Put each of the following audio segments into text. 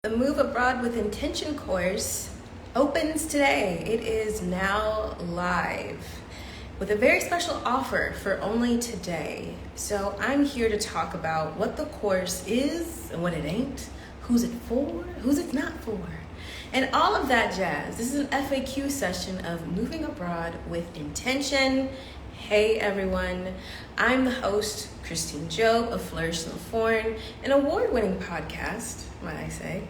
The Move Abroad with Intention course opens today. It is now live with a very special offer for only today. So I'm here to talk about what the course is and what it ain't, who's it for, who's it not for, and all of that jazz. This is an FAQ session of Moving Abroad with Intention. Hey everyone, I'm the host, Christine Job of Flourish, an award-winning podcast, might I say,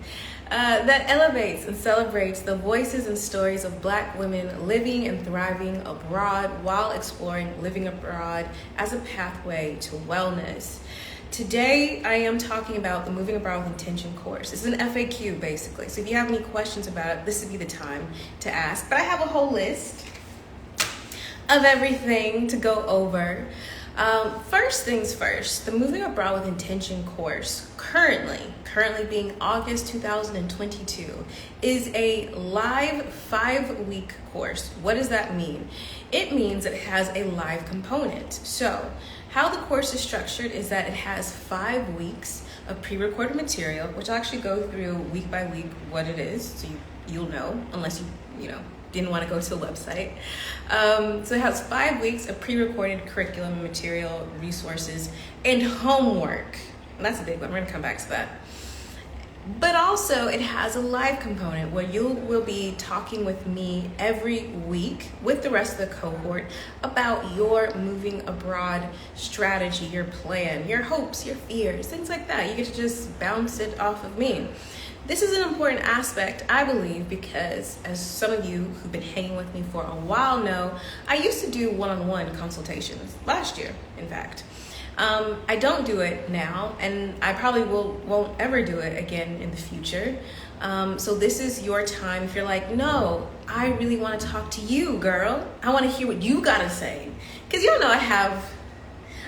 that elevates and celebrates the voices and stories of Black women living and thriving abroad while exploring living abroad as a pathway to wellness. Today, I am talking about the Moving Abroad with Intention course. This is an FAQ, basically. So if you have any questions about it, this would be the time to ask. But I have a whole list of everything to go over. First things first, the Moving Abroad with Intention course, currently being August 2022, is a live 5-week course. What does that mean? It means it has a live component. So how the course is structured is that it has 5 weeks of pre-recorded material, which I'll actually go through week by week what it is, so you'll know, unless you didn't want to go to the website. So it has 5 weeks of pre-recorded curriculum, material, resources, and homework. And that's a big one. We're going to come back to that. But also it has a live component where you will be talking with me every week with the rest of the cohort about your moving abroad strategy, your plan, your hopes, your fears, things like that. You get to just bounce it off of me. This is an important aspect, I believe, because as some of you who've been hanging with me for a while know, I used to do one-on-one consultations last year, in fact. I don't do it now, and I probably won't ever do it again in the future. So this is your time. If you're like, no, I really want to talk to you, girl. I want to hear what you got to say. Because you know I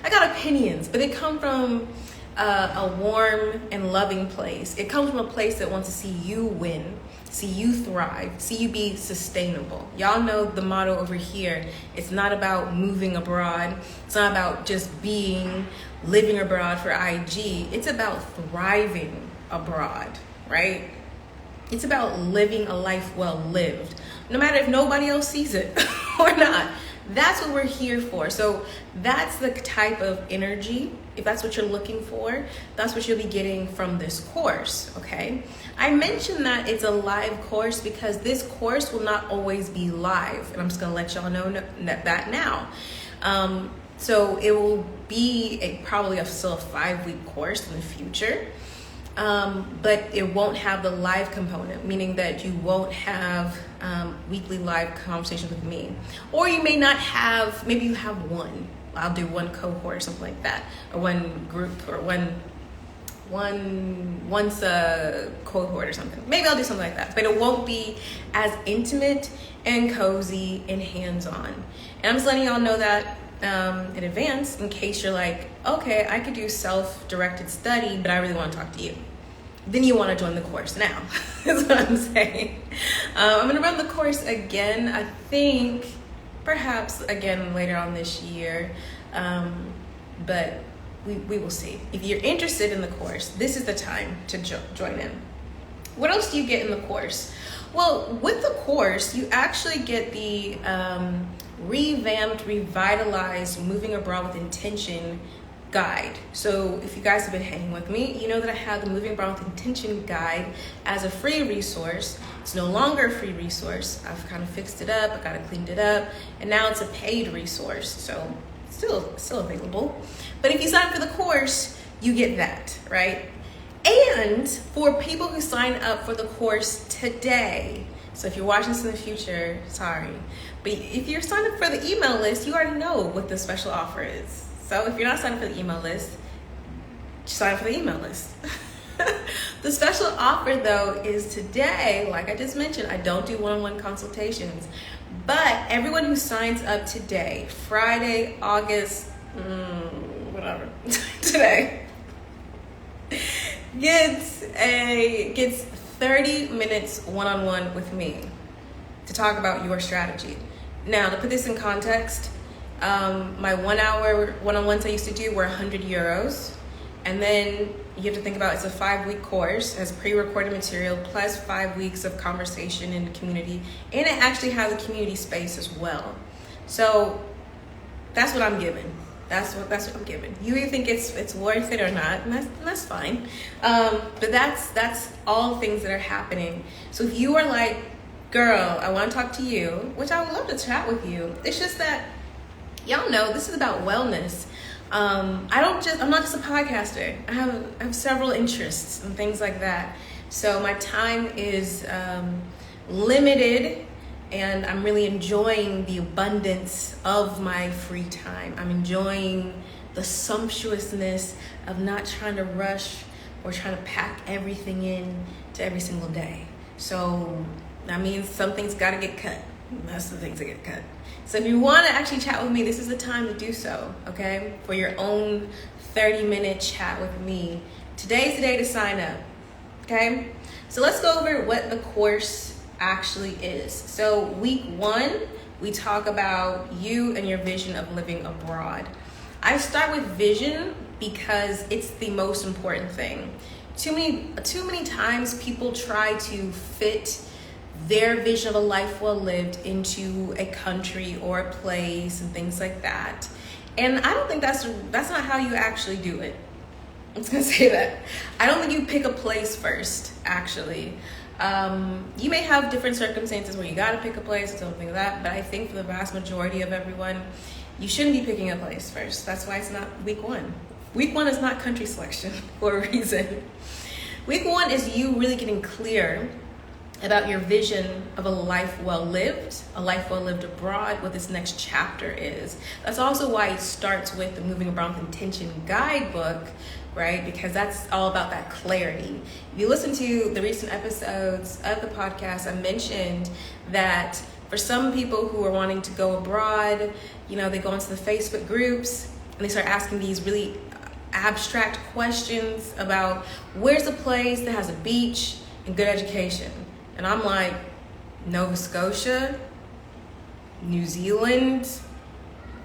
got opinions, but they come from a warm and loving place. It comes from a place that wants to see you win, see you thrive, see you be sustainable. Y'all know the motto over here. It's not about moving abroad. It's not about just living abroad for IG. It's about thriving abroad, right? It's about living a life well lived, no matter if nobody else sees it or not. That's what we're here for. So that's the type of energy, if that's what you're looking for, that's what you'll be getting from this course, okay? I mentioned that it's a live course because this course will not always be live, and I'm just gonna let y'all know that now. So it will be probably still a 5-week course in the future, but it won't have the live component, meaning that you won't have weekly live conversations with me. Or you may not have, maybe you have one. I'll do one cohort or something like that, or one group, or once a cohort or something. Maybe I'll do something like that, but it won't be as intimate and cozy and hands-on. And I'm just letting y'all know that in advance, in case you're like, okay, I could do self-directed study, but I really want to talk to you. Then you want to join the course now, is what I'm saying. I'm going to run the course again, I think, perhaps again later on this year, but we will see. If you're interested in the course, this is the time to join in. What else do you get in the course? Well, with the course, you actually get the revamped, revitalized Moving Abroad with Intention guide. So if you guys have been hanging with me, you know that I have the Moving Abroad with Intention guide as a free resource. It's no longer a free resource. I've kind of fixed it up, I kind of cleaned it up, and now it's a paid resource. So still available. But if you sign up for the course, you get that, right? And for people who sign up for the course today, so if you're watching this in the future, sorry, but if you're signed up for the email list, you already know what the special offer is. So if you're not signed up for the email list, sign up for the email list. The special offer though is today, like I just mentioned, I don't do one-on-one consultations, but everyone who signs up today, Friday, August, whatever, today, gets 30 minutes one-on-one with me to talk about your strategy. Now, to put this in context, my 1 hour one-on-ones I used to do were €100, and then you have to think about it's a 5-week course, it has pre-recorded material plus 5 weeks of conversation in the community, and it actually has a community space as well. So that's what I'm giving. That's what I'm giving. You either think it's worth it or not, and that's fine. But that's all things that are happening. So if you are like, girl, I want to talk to you, which I would love to chat with you. It's just that y'all know this is about wellness. I'm not just a podcaster. I have several interests and things like that. So my time is limited, and I'm really enjoying the abundance of my free time. I'm enjoying the sumptuousness of not trying to rush or trying to pack everything in to every single day. So that means some things got to get cut. That's the things that get cut. So if you want to actually chat with me, this is the time to do so, okay? For your own 30-minute chat with me. Today's the day to sign up, okay? So let's go over what the course actually is. So week 1, we talk about you and your vision of living abroad. I start with vision because it's the most important thing. Too many times people try to fit their vision of a life well lived into a country or a place and things like that. And I don't think that's not how you actually do it. I'm just gonna say that. I don't think you pick a place first, actually. You may have different circumstances where you gotta pick a place or something like that, but I think for the vast majority of everyone, you shouldn't be picking a place first. That's why it's not week 1. Week 1 is not country selection for a reason. Week 1 is you really getting clear about your vision of a life well lived abroad, what this next chapter is. That's also why it starts with the Moving Abroad with Intention guidebook, right? Because that's all about that clarity. If you listen to the recent episodes of the podcast, I mentioned that for some people who are wanting to go abroad, they go into the Facebook groups and they start asking these really abstract questions about where's a place that has a beach and good education. And I'm like, Nova Scotia, New Zealand,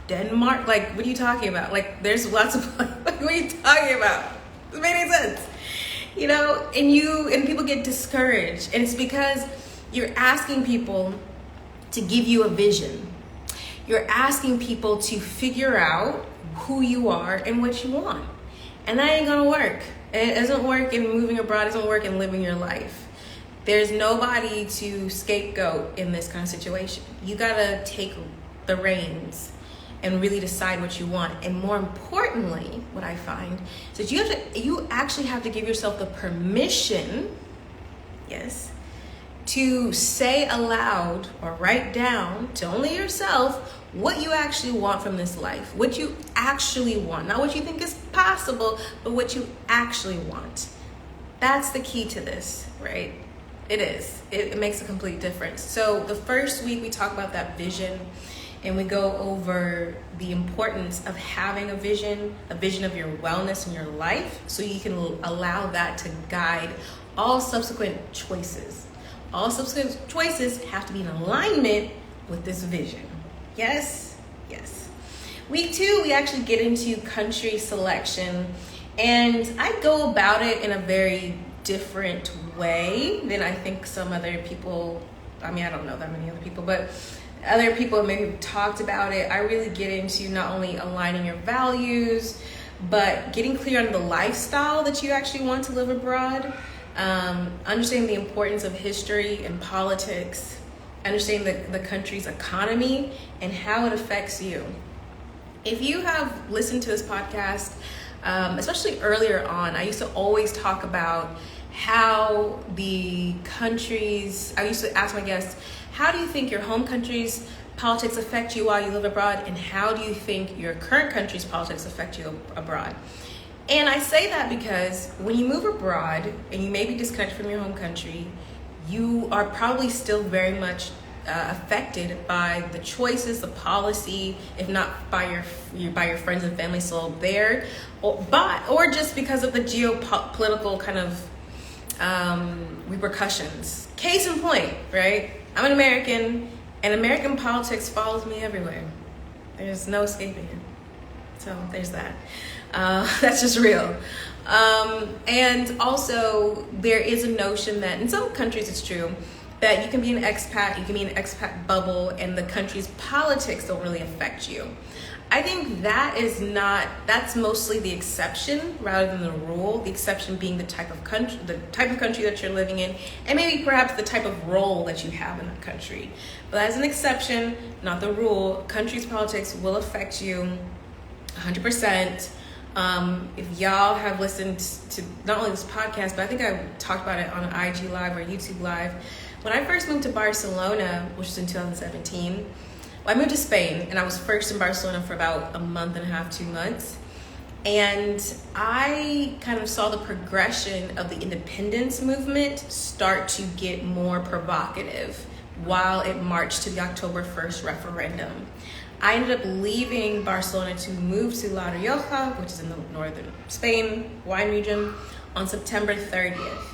Denmark. Like, what are you talking about? Like, there's lots of, what are you talking about? Doesn't make any sense. And people get discouraged. And it's because you're asking people to give you a vision. You're asking people to figure out who you are and what you want. And that ain't gonna work. It doesn't work in moving abroad. It doesn't work in living your life. There's nobody to scapegoat in this kind of situation. You gotta take the reins and really decide what you want. And more importantly, what I find is that you actually have to give yourself the permission, yes, to say aloud or write down to only yourself what you actually want from this life, what you actually want, not what you think is possible, but what you actually want. That's the key to this, right? It is. It makes a complete difference. So the first week we talk about that vision, and we go over the importance of having a vision of your wellness in your life, so you can allow that to guide all subsequent choices. All subsequent choices have to be in alignment with this vision. Yes, yes. Week 2, we actually get into country selection, and I go about it in a very different way than I think some other people. I don't know that many other people, but other people maybe have talked about it. I really get into not only aligning your values, but getting clear on the lifestyle that you actually want to live abroad, understanding the importance of history and politics, understanding the country's economy and how it affects you. If you have listened to this podcast, especially earlier on, I used to always talk about how the countries, I used to ask my guests, how do you think your home country's politics affect you while you live abroad, and how do you think your current country's politics affect you abroad? And I say that because when you move abroad and you may be disconnected from your home country, you are probably still very much affected by the choices, the policy, if not by your friends and family still there, or just because of the geopolitical kind of repercussions. Case in point, right? I'm an American, and American politics follows me everywhere. There's no escaping it. So there's that. That's just real. And also there is a notion that in some countries it's true that you can be an expat, you can be in an expat bubble, and the country's politics don't really affect you. I think that's mostly the exception rather than the rule. The exception being the type of country that you're living in, and maybe perhaps the type of role that you have in that country. But as an exception, not the rule, country's politics will affect you 100%. If y'all have listened to not only this podcast, but I think I talked about it on an IG Live or YouTube Live. When I first moved to Barcelona, which was in 2017, I moved to Spain, and I was first in Barcelona for about a month and a half, 2 months. And I kind of saw the progression of the independence movement start to get more provocative while it marched to the October 1st referendum. I ended up leaving Barcelona to move to La Rioja, which is in the northern Spain wine region, on September 30th.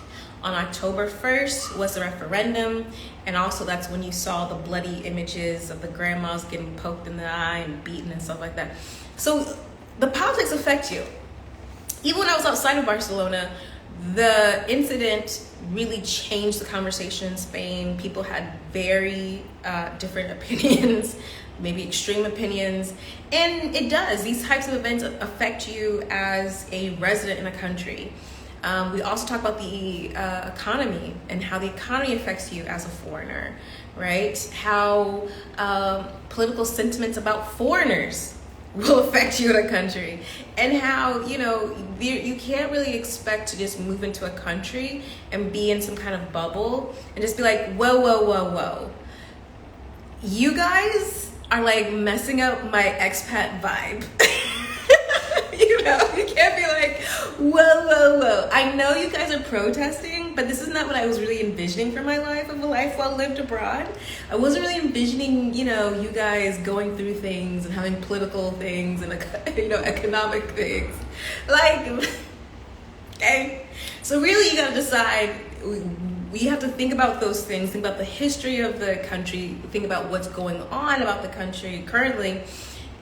On October 1st was the referendum, and also that's when you saw the bloody images of the grandmas getting poked in the eye and beaten and stuff like that. So the politics affect you. Even when I was outside of Barcelona, the incident really changed the conversation in Spain. People had very different opinions, maybe extreme opinions, and it does. These types of events affect you as a resident in a country. We also talk about the economy and how the economy affects you as a foreigner, right? How political sentiments about foreigners will affect you in a country, and how, you can't really expect to just move into a country and be in some kind of bubble and just be like, whoa. You guys are like messing up my expat vibe. You can't be like, whoa. I know you guys are protesting, but this is not what I was really envisioning for my life of a life well lived abroad. I wasn't really envisioning, you guys going through things and having political things and, economic things. Okay. So really you got to decide, we have to think about those things, think about the history of the country, think about what's going on about the country currently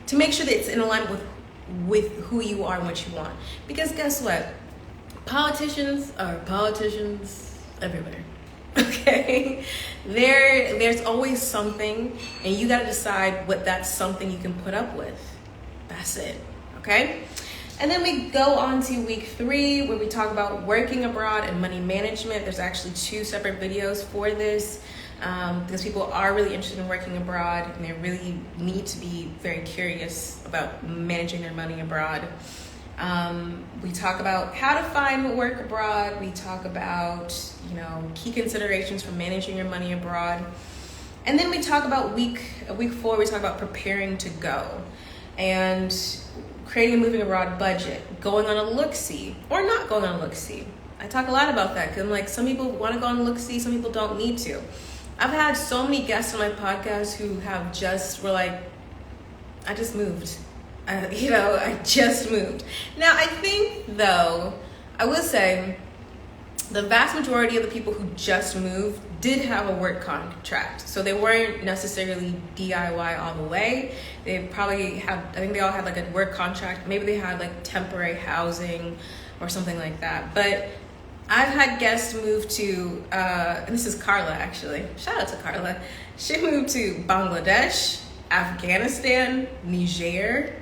to make sure that it's in alignment with who you are and what you want. Because guess what? Politicians are politicians everywhere. Okay? There's always something, and you got to decide what that's something you can put up with. That's it. Okay? And then we go on to week 3, where we talk about working abroad and money management. There's actually 2 separate videos for this. Because people are really interested in working abroad, and they really need to be very curious about managing their money abroad. We talk about how to find work abroad. We talk about, key considerations for managing your money abroad. And then we talk about week 4, we talk about preparing to go and creating a moving abroad budget, going on a look-see or not going on a look-see. I talk a lot about that because I'm like, some people want to go on a look-see, some people don't need to. I've had so many guests on my podcast who were like, I just moved. I just moved. Now, I think, though, I would say the vast majority of the people who just moved did have a work contract. So they weren't necessarily DIY all the way. They probably I think they all had like a work contract. Maybe they had like temporary housing or something like that. But I've had guests move to, and this is Carla actually, shout out to Carla. She moved to Bangladesh, Afghanistan, Niger.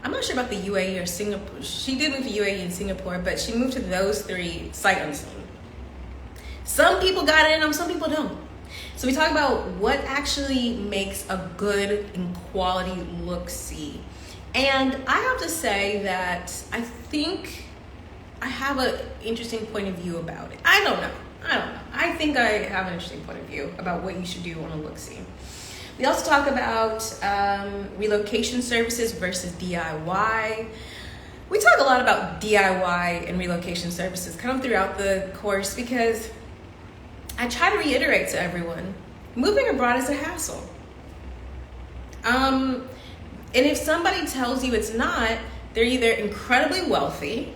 I'm not sure about the UAE or Singapore. She did move to UAE and Singapore, but she moved to those 3 sight unseen. Some people got in them, some people don't. So we talk about what actually makes a good and quality look-see. And I have to say that I think I have an interesting point of view about it. I don't know. I think I have an interesting point of view about what you should do on a look-see. We also talk about relocation services versus DIY. We talk a lot about DIY and relocation services kind of throughout the course because I try to reiterate to everyone, moving abroad is a hassle. And if somebody tells you it's not, they're either incredibly wealthy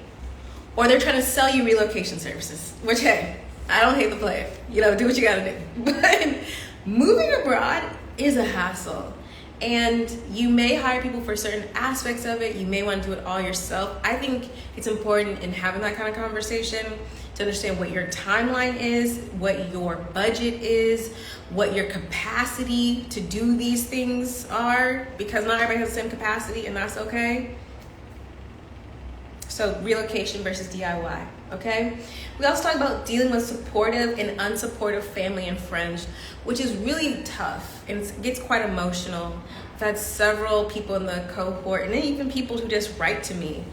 or they're trying to sell you relocation services, which, hey, I don't hate the play. Do what you gotta do. But moving abroad is a hassle. And you may hire people for certain aspects of it. You may want to do it all yourself. I think it's important in having that kind of conversation to understand what your timeline is, what your budget is, what your capacity to do these things are, because not everybody has the same capacity, and that's okay. So relocation versus DIY, okay? We also talk about dealing with supportive and unsupportive family and friends, which is really tough and it gets quite emotional. I've had several people in the cohort, and then even people who just write to me,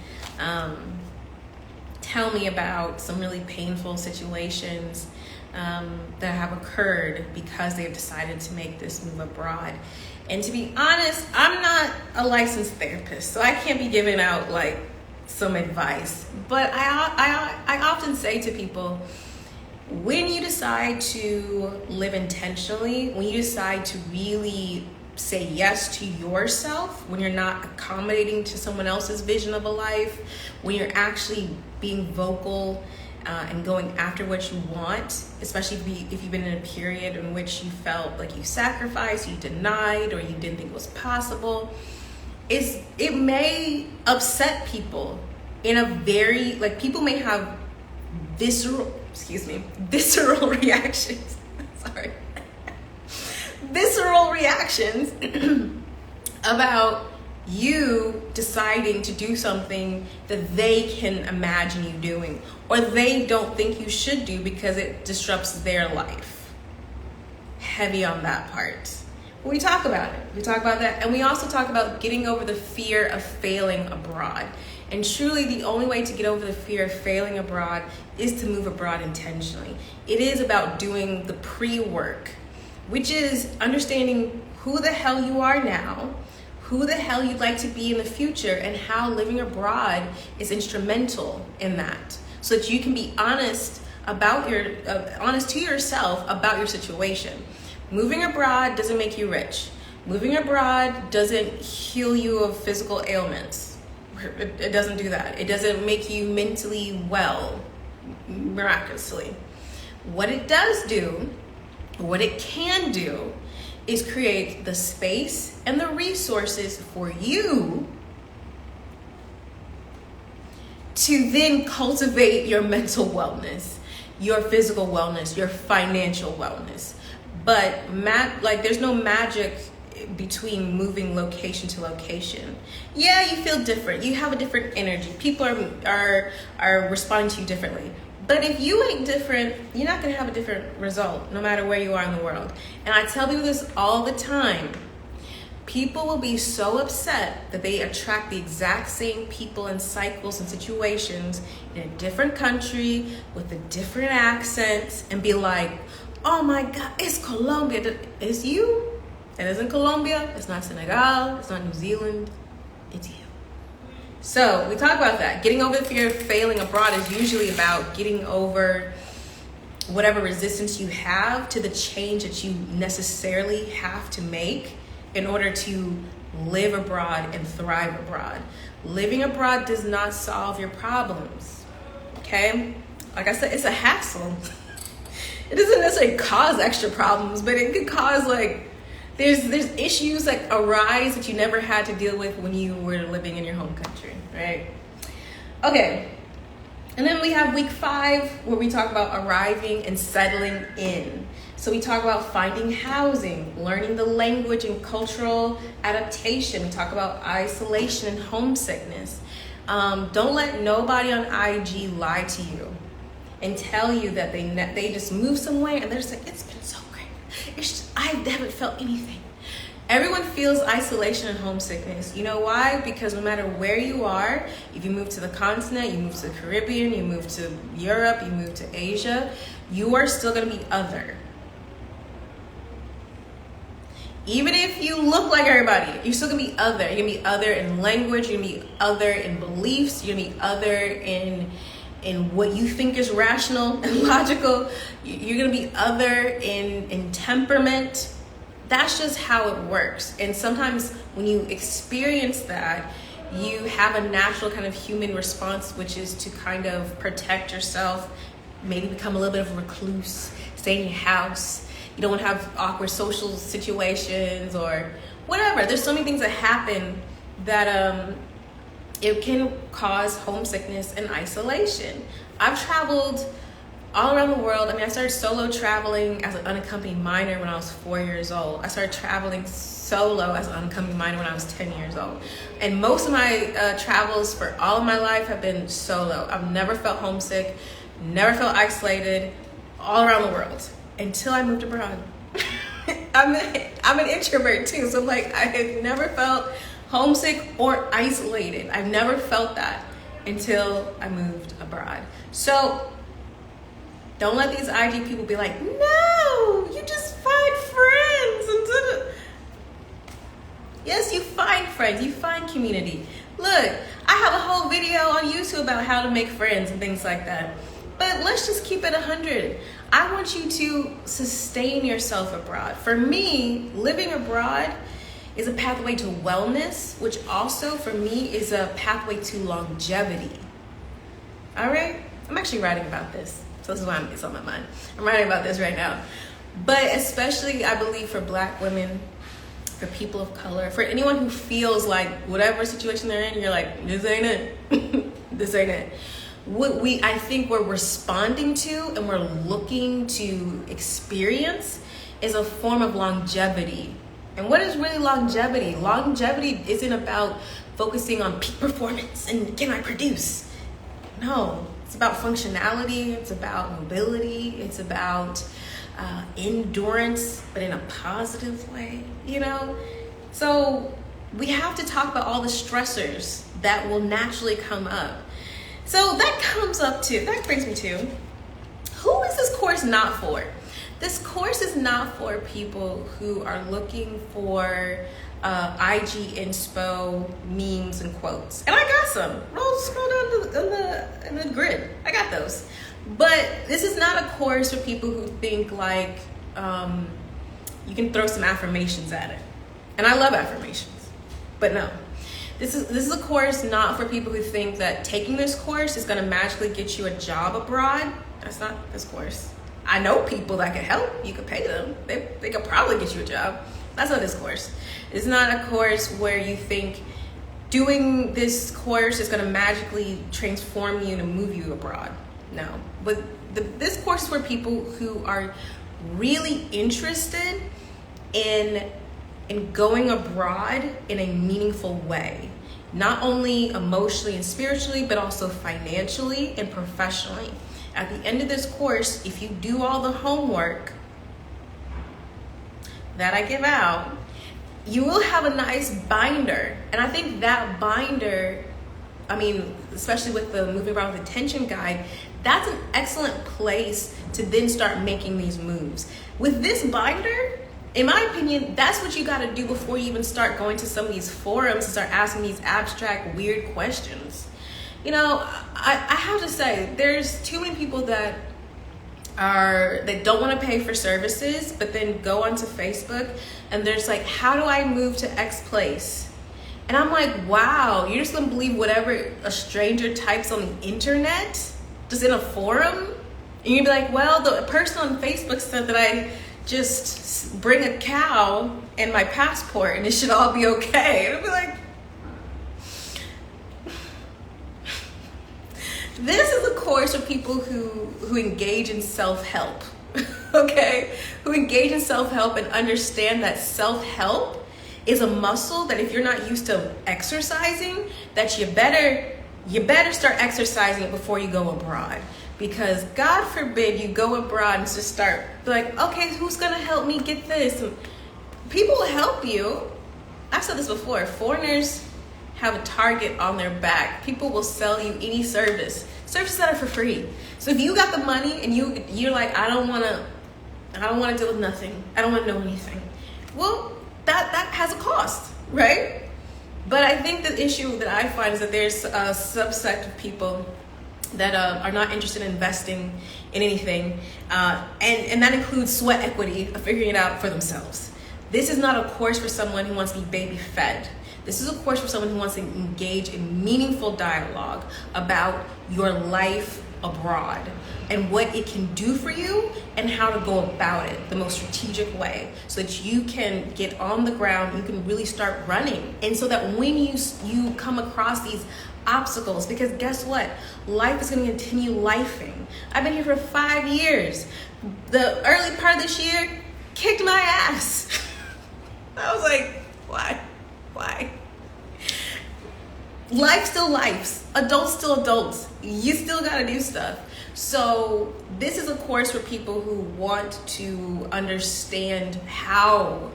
tell me about some really painful situations that have occurred because they've decided to make this move abroad. And to be honest, I'm not a licensed therapist, so I can't be giving out like some advice. But I often say to people, when you decide to live intentionally, when you decide to really say yes to yourself, when you're not accommodating to someone else's vision of a life, when you're actually being vocal and going after what you want, especially if you've been in a period in which you felt like you sacrificed, you denied, or you didn't think it was possible, it may upset people in a very, like, people may have visceral reactions. Sorry. Visceral reactions about you deciding to do something that they can imagine you doing, or they don't think you should do because it disrupts their life. Heavy on that part. We talk about it. We talk about that. And we also talk about getting over the fear of failing abroad. And truly the only way to get over the fear of failing abroad is to move abroad intentionally. It is about doing the pre-work, which is understanding who the hell you are now, who the hell you'd like to be in the future, and how living abroad is instrumental in that, so that you can be honest to yourself about your situation. Moving abroad doesn't make you rich. Moving abroad doesn't heal you of physical ailments. It doesn't do that. It doesn't make you mentally well, miraculously. What it does do, what it can do, is create the space and the resources for you to then cultivate your mental wellness, your physical wellness, your financial wellness. But there's no magic between moving location to location. Yeah, you feel different. You have a different energy. People are responding to you differently. But if you ain't different, you're not going to have a different result, no matter where you are in the world. And I tell people this all the time. People will be so upset that they attract the exact same people and cycles and situations in a different country with a different accents and be like, oh my God, it's Colombia. It's you. It isn't Colombia. It's not Senegal. It's not New Zealand. It's you. So we talk about that. Getting over the fear of failing abroad is usually about getting over whatever resistance you have to the change that you necessarily have to make in order to live abroad and thrive abroad. Living abroad does not solve your problems, okay? Like I said, it's a hassle. It doesn't necessarily cause extra problems, but it could cause there's issues that arise that you never had to deal with when you were living in your home country, right? Okay, and then we have week 5 where we talk about arriving and settling in. So we talk about finding housing, learning the language and cultural adaptation. We talk about isolation and homesickness. Don't let nobody on IG lie to you and tell you that they just moved somewhere and they're just like, it's been so great. I haven't felt anything. Everyone feels isolation and homesickness. You know why? Because no matter where you are, if you move to the continent, you move to the Caribbean, you move to Europe, you move to Asia, you are still going to be other. Even if you look like everybody, you're still going to be other. You're going to be other in language, you're going to be other in beliefs, you're going to be other in what you think is rational and logical. You're going to be other in temperament. That's just how it works. And sometimes when you experience that, you have a natural kind of human response, which is to kind of protect yourself, maybe become a little bit of a recluse, stay in your house. You don't want to have awkward social situations or whatever. There's so many things that happen that it can cause homesickness and isolation. I've traveled all around the world. I mean, I started solo traveling as an unaccompanied minor when I was 4 years old. I started traveling solo as an unaccompanied minor when I was 10 years old. And most of my travels for all of my life have been solo. I've never felt homesick, never felt isolated, all around the world until I moved abroad. I'm an introvert too, so like I have never felt homesick or isolated. I've never felt that until I moved abroad. So don't let these IG people be like, no, you just find friends. Yes, you find friends, you find community. Look, I have a whole video on YouTube about how to make friends and things like that. But let's just keep it 100. I want you to sustain yourself abroad. For me, living abroad is a pathway to wellness, which also for me is a pathway to longevity. All right? I'm actually writing about this. So this is why it's on my mind. I'm writing about this right now. But especially, I believe, for Black women, for people of color, for anyone who feels like whatever situation they're in, you're like, this ain't it. This ain't it. What I think we're responding to and we're looking to experience is a form of longevity. And what is really longevity? Longevity isn't about focusing on peak performance and can I produce? No, it's about functionality, it's about mobility, it's about endurance, but in a positive way, you know? So we have to talk about all the stressors that will naturally come up. So that brings me to, who is this course not for? This course is not for people who are looking for IG inspo memes and quotes. And I got some. Scroll down in the grid. I got those. But this is not a course for people who think like you can throw some affirmations at it. And I love affirmations, but no. This is a course not for people who think that taking this course is going to magically get you a job abroad. That's not this course. I know people that can help. You could pay them. They could probably get you a job. That's not this course. It's not a course where you think doing this course is going to magically transform you and move you abroad. No. But this course is for people who are really interested in going abroad in a meaningful way, not only emotionally and spiritually, but also financially and professionally. At the end of this course, if you do all the homework that I give out, you will have a nice binder. And I think that binder, I mean, especially with the Moving Around with Attention guide, that's an excellent place to then start making these moves. With this binder, in my opinion, that's what you got to do before you even start going to some of these forums and start asking these abstract, weird questions. You know, I have to say, there's too many people that don't want to pay for services, but then go onto Facebook and there's like, how do I move to X place? And I'm like, wow, you're just going to believe whatever a stranger types on the internet, just in a forum? And you'd be like, well, the person on Facebook said that I just bring a cow and my passport and it should all be okay. And I'd be like, this is a course for people who engage in self-help, okay? Who engage in self-help and understand that self-help is a muscle that if you're not used to exercising, that you better start exercising it before you go abroad. Because God forbid you go abroad and just start like, okay, who's gonna help me get this? And people will help you. I've said this before, foreigners have a target on their back. People will sell you any services that are for free. So if you got the money and you're like, I don't wanna deal with nothing. I don't wanna know anything. Well, that has a cost, right? But I think the issue that I find is that there's a subset of people that are not interested in investing in anything. And that includes sweat equity of figuring it out for themselves. This is not a course for someone who wants to be baby fed. This is a course for someone who wants to engage in meaningful dialogue about your life abroad and what it can do for you and how to go about it the most strategic way so that you can get on the ground, you can really start running. And so that when you come across these obstacles, because guess what? Life is going to continue lifing. I've been here for 5 years. The early part of this year kicked my ass. I was like, why? Life still lives. Adults still adults. You still gotta do stuff. So this is a course for people who want to understand how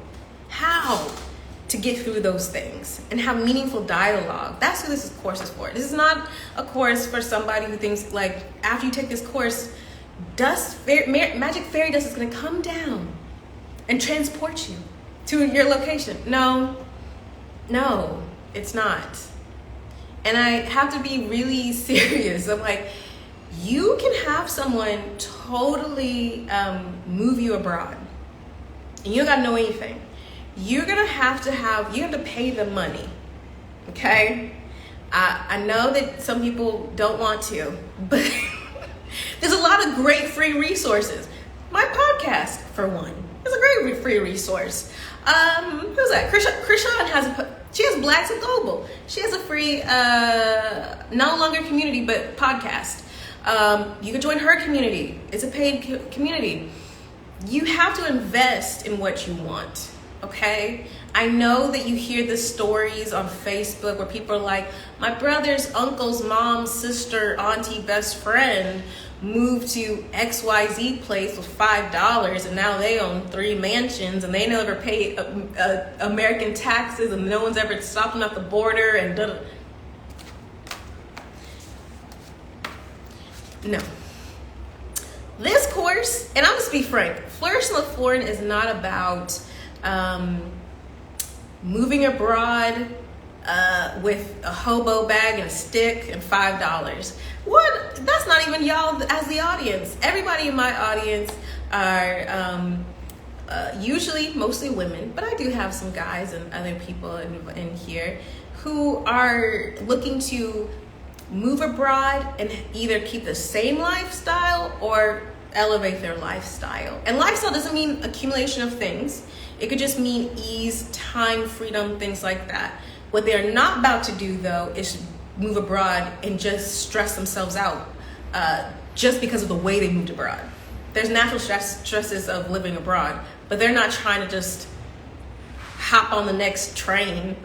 to get through those things and have meaningful dialogue. That's who this course is for. This is not a course for somebody who thinks like after you take this course, magic fairy dust is gonna come down and transport you to your location. No, it's not. And I have to be really serious. I'm like, you can have someone totally move you abroad and you don't gotta know anything. You're gonna have to pay them money, okay? I know that some people don't want to, but there's a lot of great free resources. My podcast, for one, is a great free resource. Who's that? Krishan she has Blacks and Global. She has a free, no longer community, but podcast. You can join her community. It's a paid community. You have to invest in what you want, okay? I know that you hear the stories on Facebook where people are like, my brother's uncle's mom's sister, auntie, best friend moved to XYZ place with $5 and now they own 3 mansions and they never pay American taxes and no one's ever stopped them at the border and done. No. This course, and I'll just be frank, Flourish and Flourish is not about moving abroad with a hobo bag and a stick and $5. What? That's not even y'all as the audience. Everybody in my audience are usually mostly women, but I do have some guys and other people in here who are looking to move abroad and either keep the same lifestyle or elevate their lifestyle. And lifestyle doesn't mean accumulation of things. It could just mean ease, time, freedom, things like that. What they're not about to do though is move abroad and just stress themselves out just because of the way they moved abroad. There's natural stresses of living abroad, but they're not trying to just hop on the next train,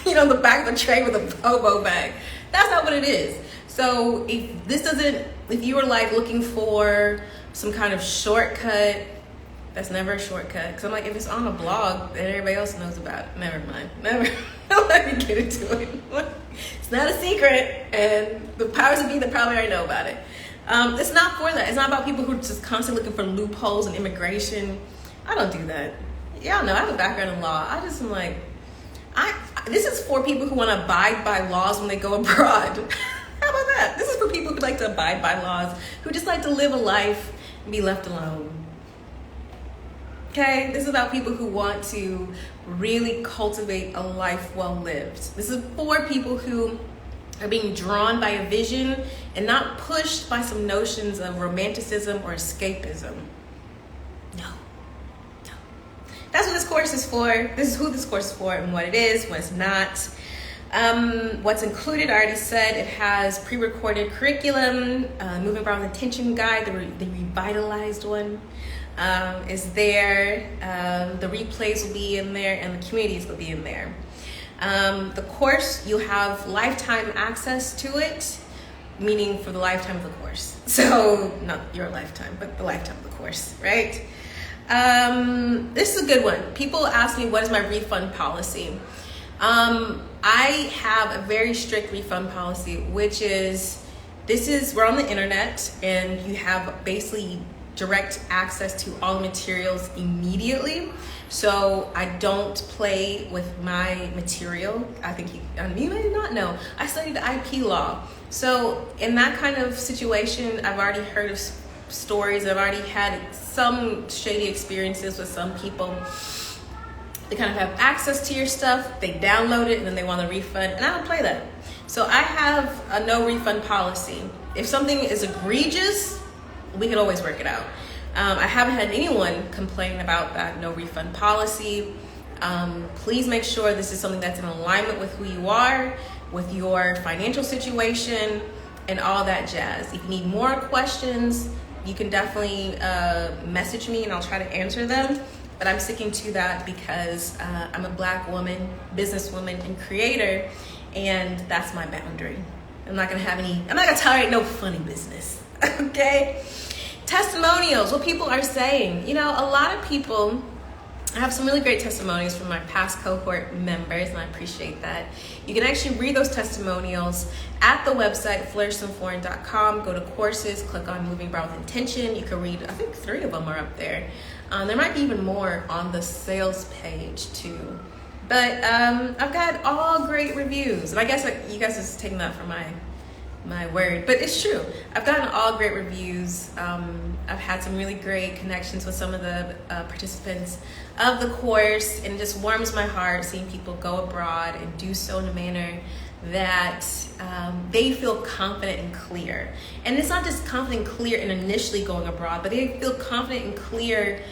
the back of the train with a hobo bag. That's not what it is. So if you were like looking for some kind of shortcut, that's never a shortcut. Because I'm like, if it's on a blog that everybody else knows about, never mind. Don't let me get into it. It's not a secret, and the powers that be that probably already know about it. It's not for that. It's not about people who are just constantly looking for loopholes in immigration. I don't do that. Y'all know I have a background in law. I just am like, this is for people who want to abide by laws when they go abroad. How about that? This is for people who like to abide by laws, who just like to live a life and be left alone. Okay, this is about people who want to really cultivate a life well lived. This is for people who are being drawn by a vision and not pushed by some notions of romanticism or escapism. No. That's what this course is for. This is who this course is for and what it is, what it's not. What's included, I already said, it has pre-recorded curriculum, moving around the intention guide, the revitalized one. Is there. The replays will be in there and the communities will be in there. The course, you have lifetime access to it, meaning for the lifetime of the course. So not your lifetime, but the lifetime of the course, right? This is a good one. People ask me, what is my refund policy? I have a very strict refund policy, which is, we're on the internet and you have basically direct access to all the materials immediately. So I don't play with my material. I think you may not know, I studied IP law. So in that kind of situation, I've already heard of stories. I've already had some shady experiences with some people. They kind of have access to your stuff, they download it, and then they want a refund, and I don't play that. So I have a no refund policy. If something is egregious, we can always work it out. I haven't had anyone complain about that no refund policy. Please make sure this is something that's in alignment with who you are, with your financial situation, and all that jazz. If you need more questions, you can definitely message me and I'll try to answer them. But I'm sticking to that because I'm a Black woman, businesswoman, and creator, and that's my boundary. I'm not gonna tolerate no funny business, okay? Testimonials, what people are saying. You know, a lot of people, I have some really great testimonials from my past cohort members, and I appreciate that. You can actually read those testimonials at the website, flourishandforeign.com. Go to courses, click on Moving Abroad with Intention. You can read, I think 3 of them are up there. There might be even more on the sales page too. But I've got all great reviews. And I guess you guys are just taking that from my word, but it's true. I've gotten all great reviews. I've had some really great connections with some of the participants of the course, and it just warms my heart seeing people go abroad and do so in a manner that they feel confident and clear. And it's not just confident and clear in initially going abroad, but they feel confident and clear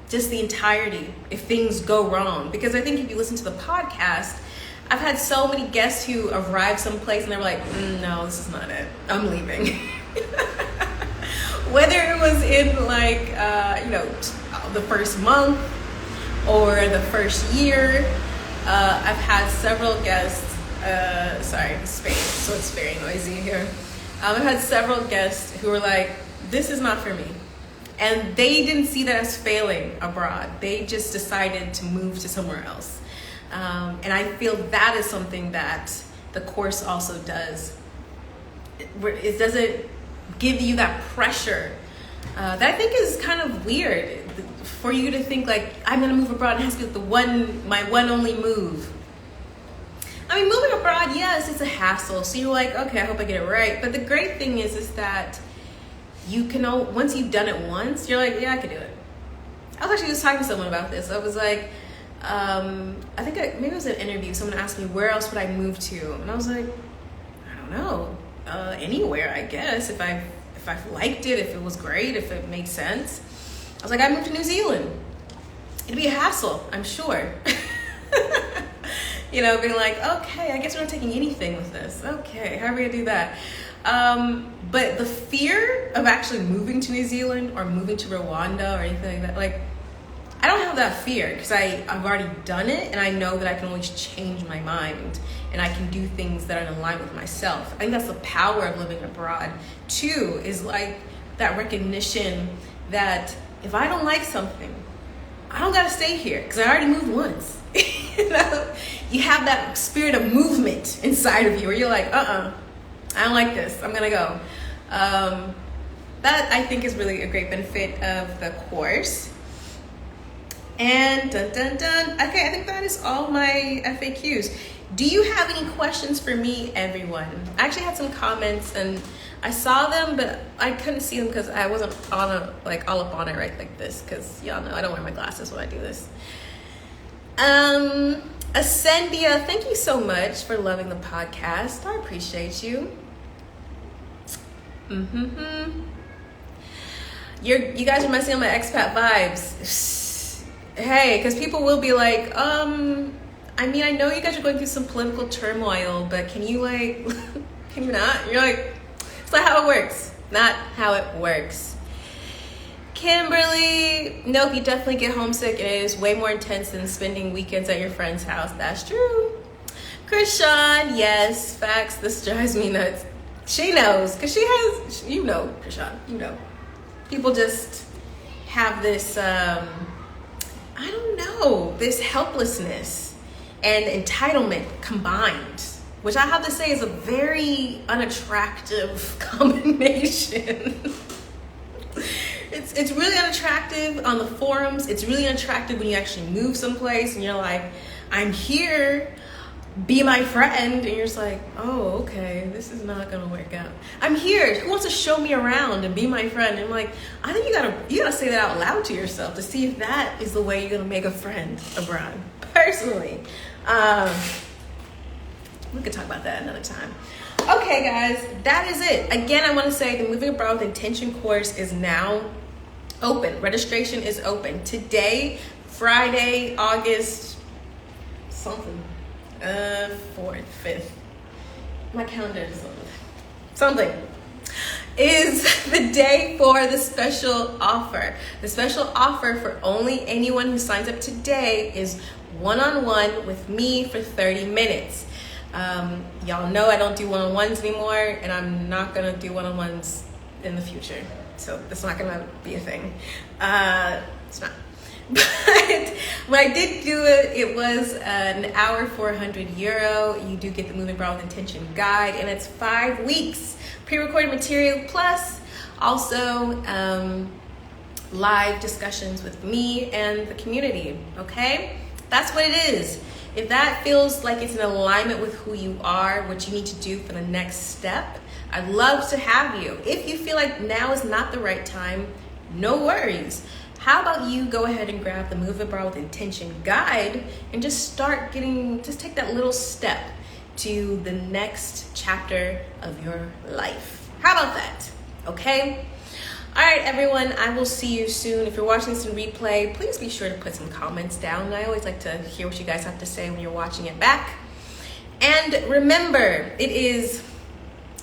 just the entirety if things go wrong. Because I think if you listen to the podcast, I've had so many guests who arrived someplace and they were like, no, this is not it. I'm leaving. Whether it was in like, the first month or the first year, I've had several guests, sorry, space, so it's very noisy here. I've had several guests who were like, this is not for me. And they didn't see that as failing abroad. They just decided to move to somewhere else. And I feel that is something that the course also does. It doesn't give you that pressure that I think is kind of weird for you to think like, I'm gonna move abroad and it has to be my one only move. I mean, moving abroad, yes, it's a hassle. So you're like, okay, I hope I get it right. But the great thing is that you can, once you've done it once, you're like, yeah, I can do it. I was actually just talking to someone about this. I was like, maybe it was an interview. Someone asked me, where else would I move to? And I was like, I don't know, anywhere, I guess. If I liked it, if it was great, if it made sense. I was like, I'd move to New Zealand. It'd be a hassle, I'm sure. Being like, okay, I guess we're not taking anything with this. Okay, how are we gonna do that? But the fear of actually moving to New Zealand or moving to Rwanda or anything like that, like, I don't have that fear because I've already done it, and I know that I can always change my mind and I can do things that are in line with myself. I think that's the power of living abroad too, is like that recognition that if I don't like something, I don't gotta stay here because I already moved once. You have that spirit of movement inside of you where you're like, I don't like this, I'm gonna go. That I think is really a great benefit of the course. And dun dun dun. Okay, I think that is all my FAQs. Do you have any questions for me, everyone? I actually had some comments and I saw them, but I couldn't see them because I wasn't all up on it right like this, because y'all know I don't wear my glasses when I do this. Ascendia, thank you so much for loving the podcast. I appreciate you. You guys are messing up my expat vibes. Hey, because people will be like, I mean, I know you guys are going through some political turmoil, but can you can you not? You're like, it's not how it works. Not how it works. Kimberly, nope, you definitely get homesick, and it is way more intense than spending weekends at your friend's house. That's true. Krishan, yes, facts. This drives me nuts. She knows, because she has, Krishan, people just have this, I don't know, this helplessness and entitlement combined, which I have to say is a very unattractive combination. It's really unattractive on the forums. It's really unattractive when you actually move someplace and you're like, I'm here, be my friend, and you're just like, oh, okay, this is not gonna work out. I'm here, who wants to show me around and be my friend? And I'm like, I think you gotta say that out loud to yourself to see if that is the way you're gonna make a friend abroad. Personally, We could talk about that another time. Okay, guys, that is it. Again, I want to say the Moving Abroad with Intention course is now open. Registration is open. Today, Friday, August something. 4th, 5th. My calendar is something. Is the day for the special offer. The special offer for only anyone who signs up today is one-on-one with me for 30 minutes. Y'all know I don't do one-on-ones anymore, and I'm not gonna do one-on-ones in the future. So it's not gonna be a thing. It's not. But when I did do it, it was an hour for €100. You do get the Moving Abroad with Intention guide, and it's 5 weeks pre-recorded material plus also live discussions with me and the community. Okay, that's what it is. If that feels like it's in alignment with who you are, what you need to do for the next step, I'd love to have you. If you feel like now is not the right time, no worries. How about you go ahead and grab the Move Abroad with Intention guide and just take that little step to the next chapter of your life. How about that? Okay? All right, everyone, I will see you soon. If you're watching this in replay, please be sure to put some comments down. I always like to hear what you guys have to say when you're watching it back. And remember, it is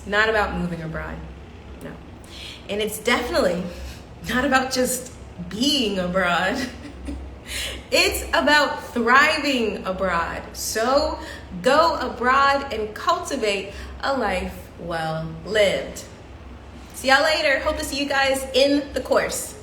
not about moving abroad. No. And it's definitely not about just being abroad. It's about thriving abroad. So go abroad and cultivate a life well lived. See y'all later. Hope to see you guys in the course.